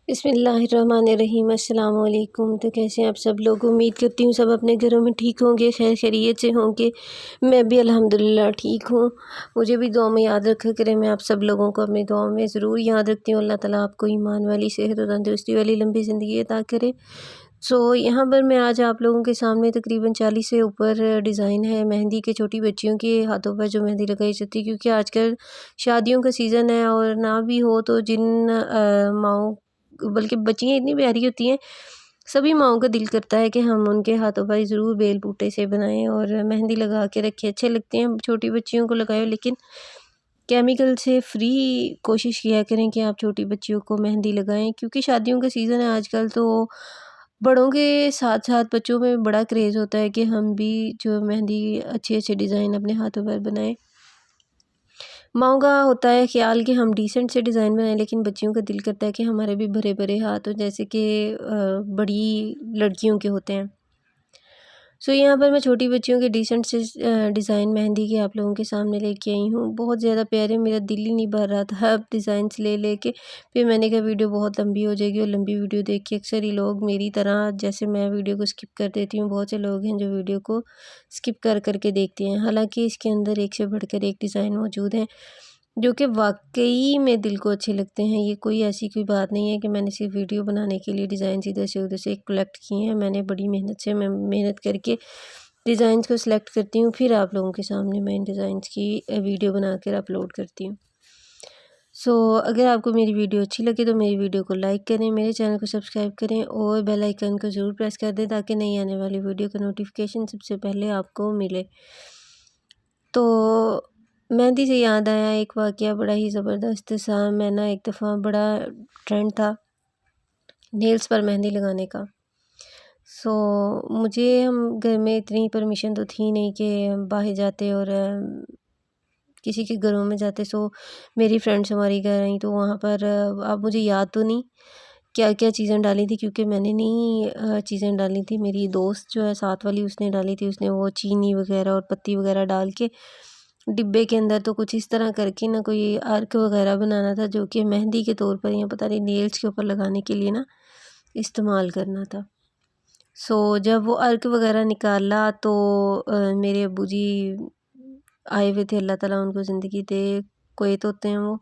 بسم اللہ الرحمن الرحیم۔ السلام علیکم۔ تو کیسے ہیں آپ سب لوگ؟ امید کرتی ہوں سب اپنے گھروں میں ٹھیک ہوں گے، خیر خیریت سے ہوں گے۔ میں بھی الحمدللہ ٹھیک ہوں۔ مجھے بھی دعا میں یاد رکھا کریں، میں آپ سب لوگوں کو اپنی دعا میں ضرور یاد رکھتی ہوں۔ اللہ تعالیٰ آپ کو ایمان والی، صحت و تندرستی والی لمبی زندگی عطا کرے۔ یہاں پر میں آج آپ لوگوں کے سامنے تقریباً 40 سے اوپر ڈیزائن ہے مہندی کے، چھوٹی بچیوں کے ہاتھوں پر جو مہندی لگائی جاتی ہے، کیونکہ آج کل شادیوں کا سیزن ہے، اور نہ بھی ہو تو جن ماؤں، بلکہ بچیاں اتنی پیاری ہوتی ہیں، سبھی ماؤں کا دل کرتا ہے کہ ہم ان کے ہاتھوں پر ضرور بیل بوٹے سے بنائیں اور مہندی لگا کے رکھیں۔ اچھے لگتے ہیں چھوٹی بچیوں کو لگائیں، لیکن کیمیکل سے فری کوشش کیا کریں کہ آپ چھوٹی بچیوں کو مہندی لگائیں، کیونکہ شادیوں کا سیزن ہے آج کل، تو بڑوں کے ساتھ ساتھ بچوں میں بڑا کریز ہوتا ہے کہ ہم بھی جو مہندی اچھے اچھے ڈیزائن اپنے ہاتھوں پر بنائیں۔ ماؤں کا ہوتا ہے خیال کہ ہم ڈیسنٹ سے ڈیزائن بنائیں، لیکن بچیوں کا دل کرتا ہے کہ ہمارے بھی بھرے بھرے ہاتھ ہوں، جیسے کہ بڑی لڑکیوں کے ہوتے ہیں۔ یہاں پر میں چھوٹی بچیوں کے ڈیسنٹ سے ڈیزائن مہندی کے آپ لوگوں کے سامنے لے کے آئی ہوں۔ بہت زیادہ پیارے، میرا دل ہی نہیں بھر رہا تھا اب ڈیزائنس لے لے کے۔ پھر میں نے کہا ویڈیو بہت لمبی ہو جائے گی، اور لمبی ویڈیو دیکھ کے اکثر ہی لوگ میری طرح، جیسے میں ویڈیو کو اسکپ کر دیتی ہوں، بہت سے لوگ ہیں جو ویڈیو کو اسکپ کر کے دیکھتے ہیں، حالانکہ اس کے اندر ایک سے بڑھ کر ایک ڈیزائن موجود ہیں جو کہ واقعی میں دل کو اچھے لگتے ہیں۔ یہ کوئی ایسی کوئی بات نہیں ہے کہ میں نے صرف ویڈیو بنانے کے لیے ڈیزائنس ادھر سے ادھر سے کلیکٹ کیے ہیں۔ میں نے بڑی محنت کر کے ڈیزائنس کو سلیکٹ کرتی ہوں، پھر آپ لوگوں کے سامنے میں ان ڈیزائنس کی ویڈیو بنا کر اپلوڈ کرتی ہوں۔ اگر آپ کو میری ویڈیو اچھی لگے تو میری ویڈیو کو لائک کریں، میرے چینل کو سبسکرائب کریں، اور بیل آئیکن کو ضرور پریس کر دیں تاکہ نئی آنے والی ویڈیو کا نوٹیفیکیشن سب سے پہلے آپ کو ملے۔ مہندی سے یاد آیا ایک واقعہ بڑا ہی زبردست سا۔ میں ایک دفعہ بڑا ٹرینڈ تھا نیلز پر مہندی لگانے کا، مجھے ہم گھر میں اتنی پرمیشن تو تھی نہیں کہ ہم باہر جاتے اور کسی کے گھروں میں جاتے۔ میری فرینڈس ہماری گھر آئیں، تو وہاں پر اب مجھے یاد تو نہیں کیا کیا چیزیں ڈالی تھی، کیونکہ میں نے نہیں چیزیں ڈالی تھی، میری دوست جو ہے ساتھ والی اس نے ڈالی تھی۔ اس نے وہ چینی وغیرہ اور پتی وغیرہ ڈال کے ڈبے کے اندر تو کچھ اس طرح کر کے کوئی ارک وغیرہ بنانا تھا، جو کہ مہندی کے طور پر یا پتہ نہیں نیلز کے اوپر لگانے کے لیے استعمال کرنا تھا۔ جب وہ ارک وغیرہ نکالا تو میرے ابو جی آئے ہوئے تھے، اللہ تعالیٰ ان کو زندگی دے، کویت ہوتے ہیں، وہ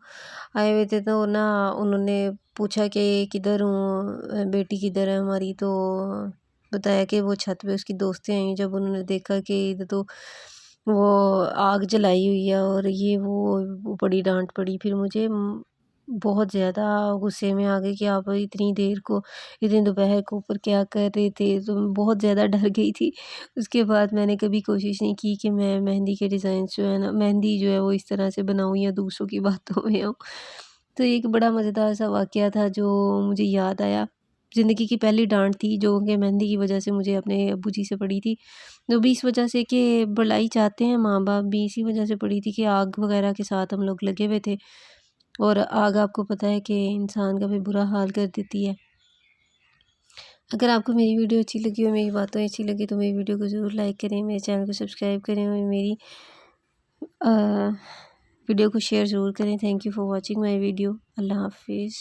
آئے ہوئے تھے۔ تو انہوں نے پوچھا کہ کدھر ہوں، بیٹی کدھر ہے ہماری، تو بتایا کہ وہ چھت پہ اس کی دوستیں آئیں۔ جب انہوں نے دیکھا کہ ادھر تو وہ آگ جلائی ہوئی ہے اور وہ بڑی ڈانٹ پڑی، پھر مجھے بہت زیادہ غصے میں آ گئی کہ آپ اتنی دیر کو، اتنی دوپہر کو اوپر کیا کر رہے تھے، تو بہت زیادہ ڈر گئی تھی۔ اس کے بعد میں نے کبھی کوشش نہیں کی کہ میں مہندی کے ڈیزائنس جو ہے مہندی جو ہے وہ اس طرح سے بناؤں یا دوسروں کی باتوں میں آؤں۔ تو ایک بڑا مزیدار سا واقعہ تھا جو مجھے یاد آیا۔ زندگی کی پہلی ڈانٹ تھی جو کہ مہندی کی وجہ سے مجھے اپنے ابو جی سے پڑی تھی، جو بھی اس وجہ سے کہ بھلائی چاہتے ہیں ماں باپ بھی، اسی وجہ سے پڑی تھی کہ آگ وغیرہ کے ساتھ ہم لوگ لگے ہوئے تھے، اور آگ آپ کو پتہ ہے کہ انسان کا بھی برا حال کر دیتی ہے۔ اگر آپ کو میری ویڈیو اچھی لگی اور میری باتیں اچھی لگی تو میری ویڈیو کو ضرور لائک کریں، میرے چینل کو سبسکرائب کریں، اور میری ویڈیو کو شیئر ضرور کریں۔ Thank you for watching my video. Allah حافظ۔